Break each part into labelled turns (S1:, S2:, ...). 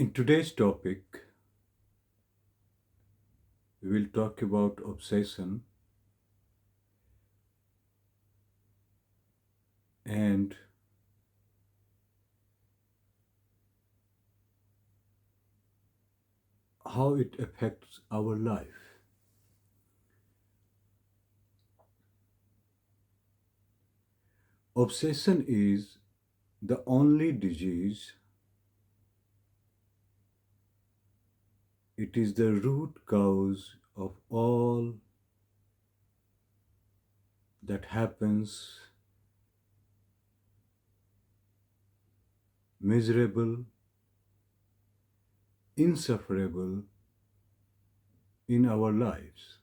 S1: In today's topic, we will talk about obsession and how it affects our life. Obsession is the only disease, it is the root cause of all that happens miserable, insufferable in our lives.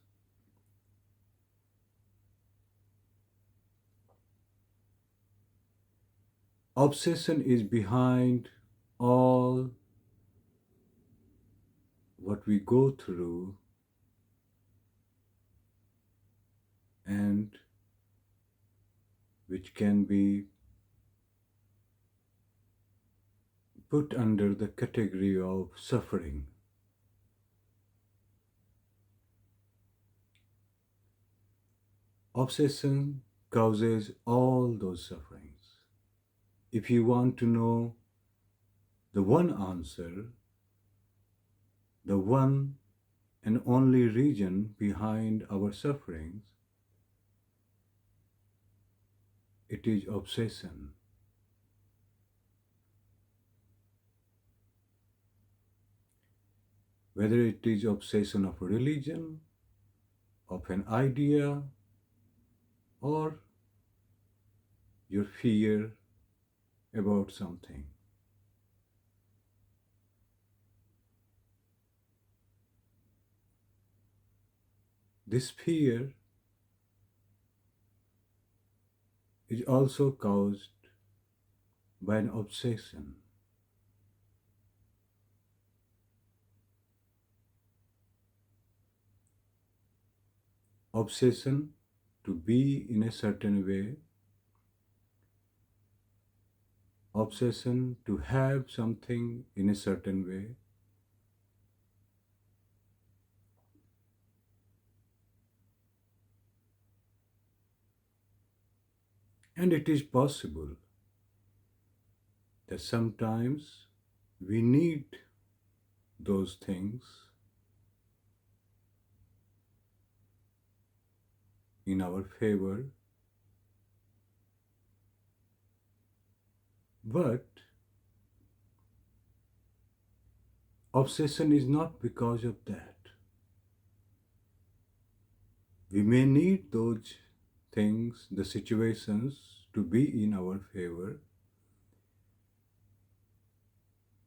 S1: Obsession is behind all what we go through and which can be put under the category of suffering. Obsession causes all those sufferings. If you want to know the one answer, the one and only reason behind our sufferings, it is obsession. Whether it is obsession of a religion, of an idea, or your fear about something. This fear is also caused by an obsession. Obsession to be in a certain way, obsession to have something in a certain way, and it is possible that sometimes we need those things in our favor, but obsession is not because of that. We may need those things, the situations to be in our favor,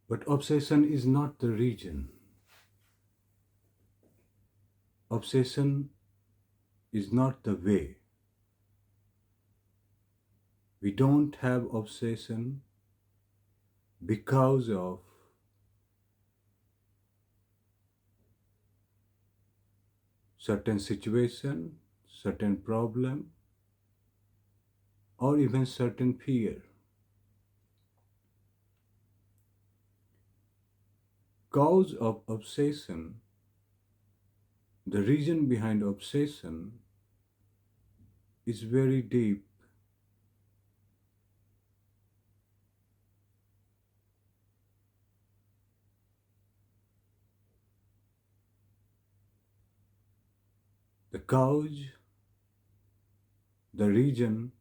S1: but obsession is not the reason. Obsession is not the way. We don't have obsession because of certain situation, certain problem, or even certain fear. Cause of obsession, the reason behind obsession is very deep. The cause, the reason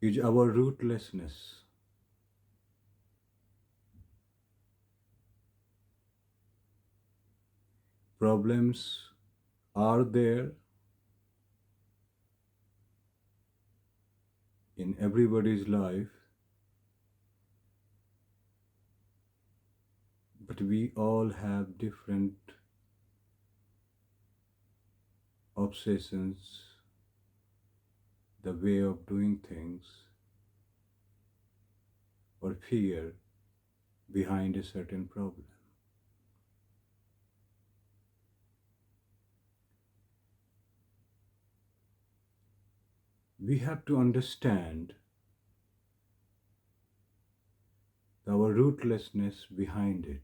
S1: is our rootlessness. Problems are there in everybody's life, but we all have different obsessions, the way of doing things, or fear behind a certain problem. we have to understand our rootlessness behind it.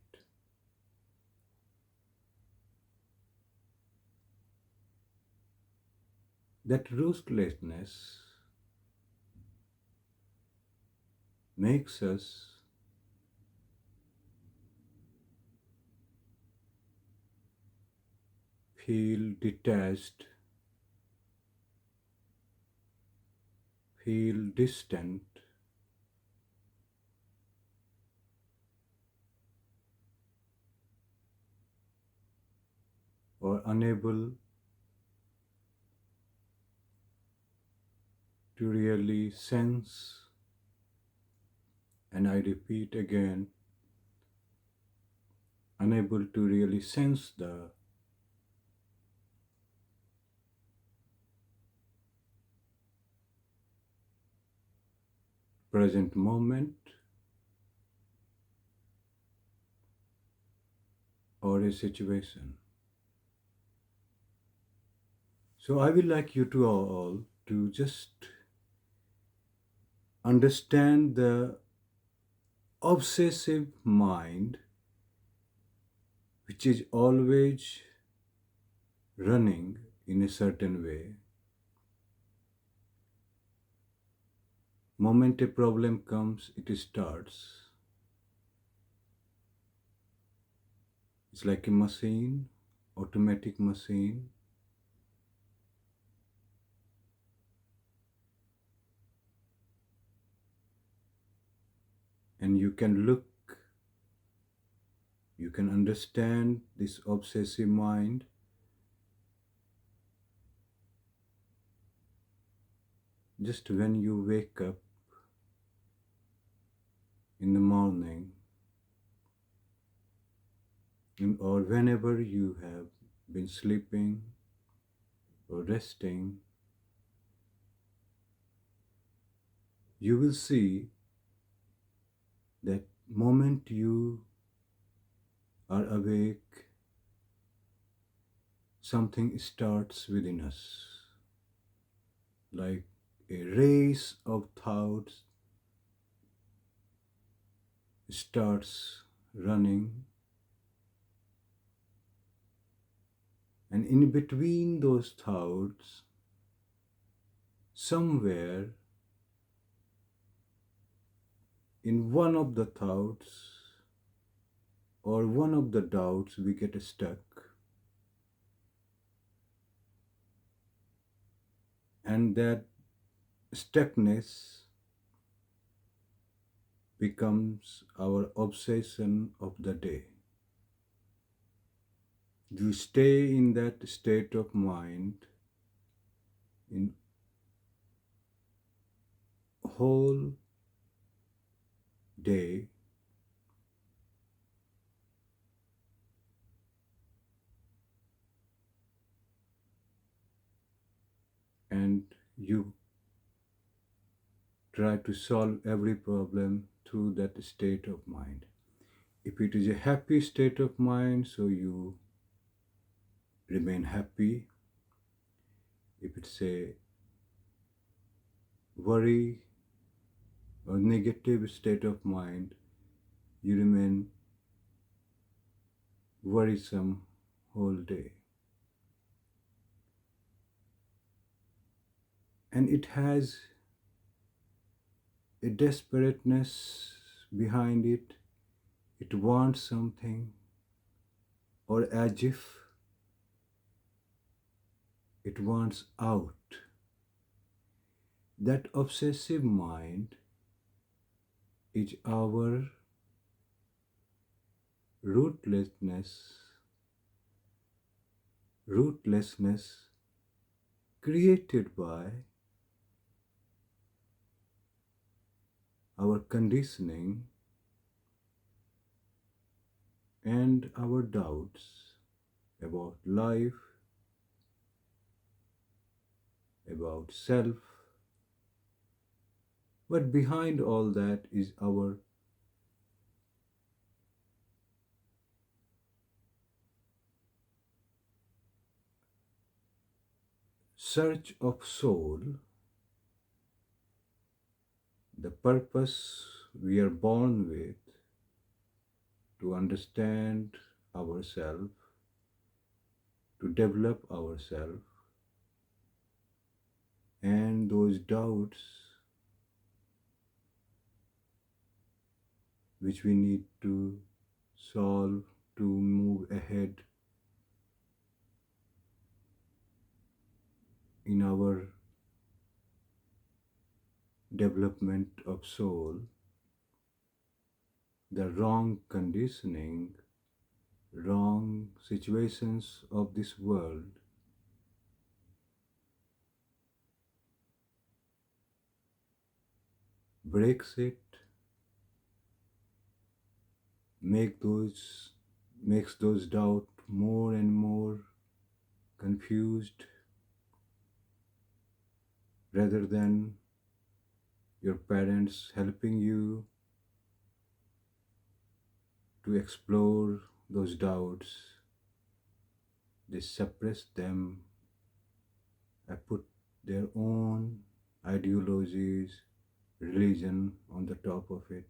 S1: That rootlessness makes us feel detached, feel distant, or unable to really sense, and I repeat again, unable to really sense the present moment or a situation. So I would like you to all to just understand the obsessive mind, which is always running in a certain way. Moment a problem comes, it starts. It's like a machine, automatic machine. And you can look, you can understand this obsessive mind just when you wake up in the morning or whenever you have been sleeping or resting, you will see that moment you are awake, something starts within us, like a race of thoughts starts running, and in between those thoughts, somewhere in one of the thoughts or one of the doubts, we get stuck, and that stuckness becomes our obsession of the day. You stay in that state of mind in whole day, and you try to solve every problem through that state of mind. If it is a happy state of mind, so you remain happy. If it's a worry or negative state of mind, you remain worrisome whole day. And it has a desperateness behind it. It wants something, or as if it wants out. That obsessive mind is our rootlessness, rootlessness created by our conditioning and our doubts about life, about self. But behind all that is our search of soul, The purpose we are born with to understand ourselves, to develop ourselves, and those doubts which we need to solve to move ahead in our development of soul, the wrong conditioning, wrong situations of this world breaks it, make those makes those doubt more and more confused rather than your parents helping you to explore those doubts. They suppress them and put their own ideologies, religion on the top of it.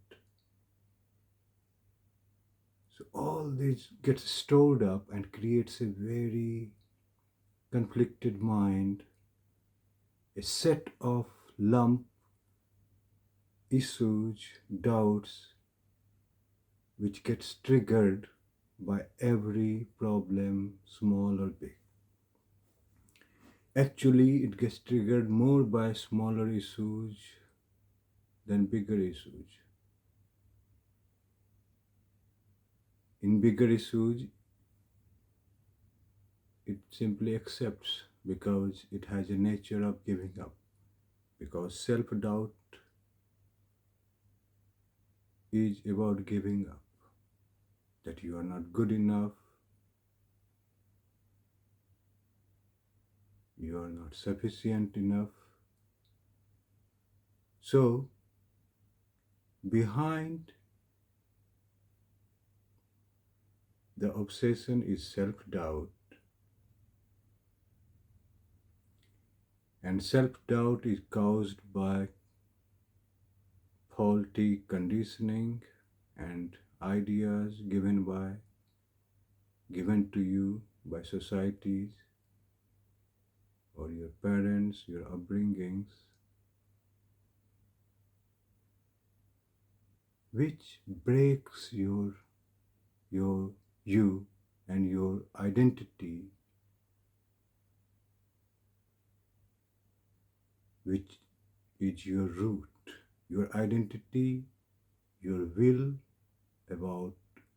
S1: So all this gets stored up and creates a very conflicted mind, a set of lump issues, doubts, which gets triggered by every problem, small or big. Actually, it gets triggered more by smaller issues than bigger issues. In bigger issues, it simply accepts because it has a nature of giving up. Because self doubt is about giving up, that you are not good enough, you are not sufficient enough. So, behind the obsession is self doubt, and self doubt is caused by faulty conditioning and ideas given to you by societies or your parents, your upbringings, which breaks your you and your identity, which is your root. Your identity, your will about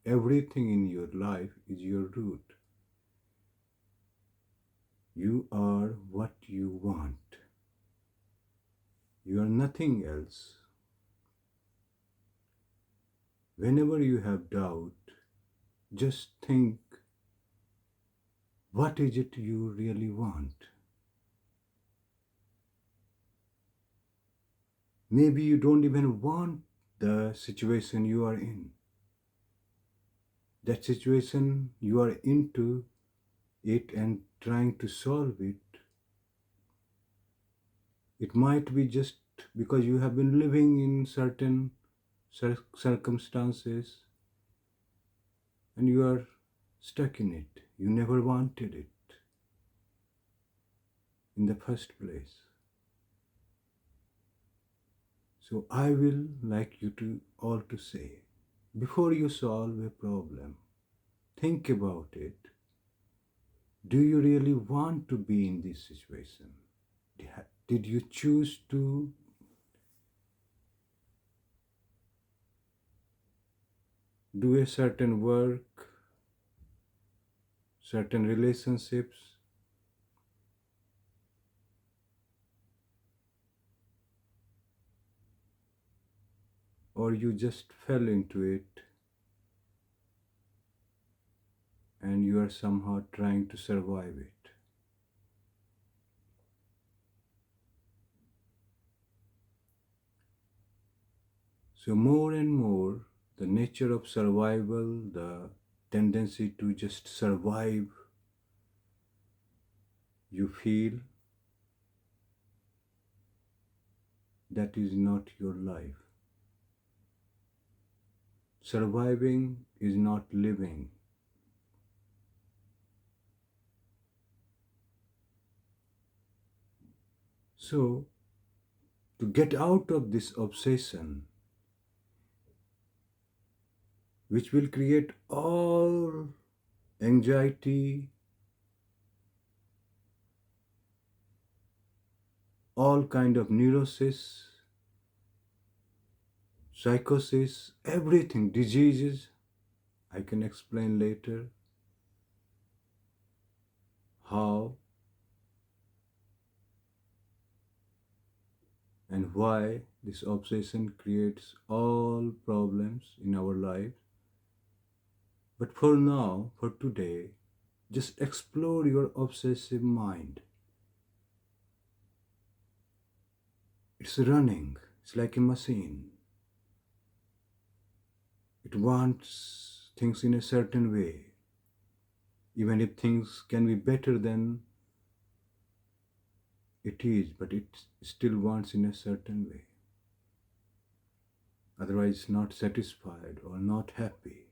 S1: everything in your life is your root. You are what you want. You are nothing else. Whenever you have doubt, just think, what is it you really want? Maybe you don't even want the situation you are in. That situation you are into it and trying to solve it. It might be just because you have been living in certain circumstances and you are stuck in it. You never wanted it in the first place. So I will like you to all to say, before you solve a problem, think about it. Do you really want to be in this situation? Did you choose to do a certain work, certain relationships, or you just fell into it and you are somehow trying to survive it? So, more and more, the nature of survival, the tendency to just survive, you feel that is not your life. Surviving is not living. So, to get out of this obsession, which will create all anxiety, all kind of neurosis, psychosis, everything, diseases, I can explain later how and why this obsession creates all problems in our lives. But for now, for today, just explore your obsessive mind. It's running, it's like a machine. It wants things in a certain way, even if things can be better than it is, but it still wants in a certain way. Otherwise, not satisfied or not happy.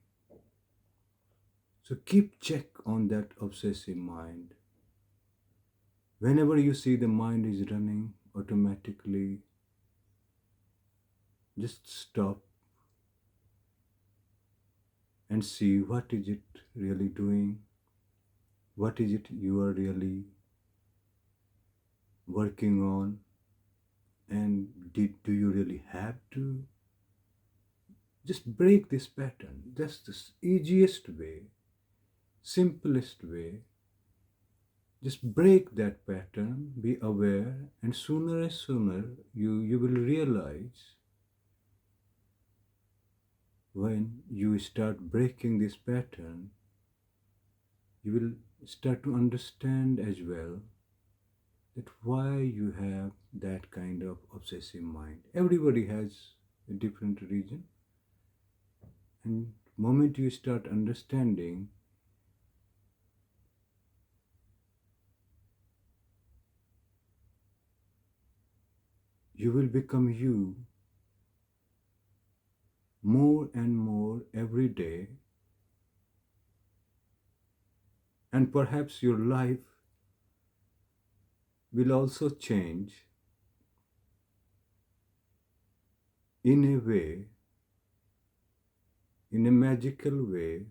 S1: So keep check on that obsessive mind. Whenever you see the mind is running automatically, just stop and see what is it really doing, what is it you are really working on, and do you really have to just break this pattern. That's the easiest way, simplest way. Just break that pattern, be aware, and sooner you will realize when you start breaking this pattern, you will start to understand as well that why you have that kind of obsessive mind. Everybody has a different reason, and moment you start understanding, you will become you more and more every day, and perhaps your life will also change in a way, in a magical way,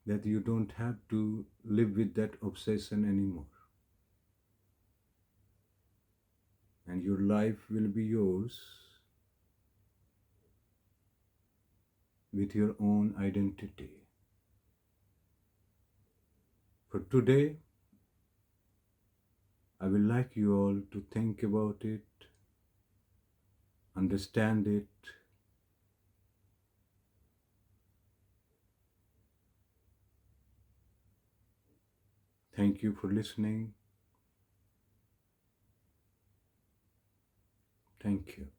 S1: that you don't have to live with that obsession anymore. And your life will be yours with your own identity. For today, I would like you all to think about it, understand it, thank you for listening. Thank you.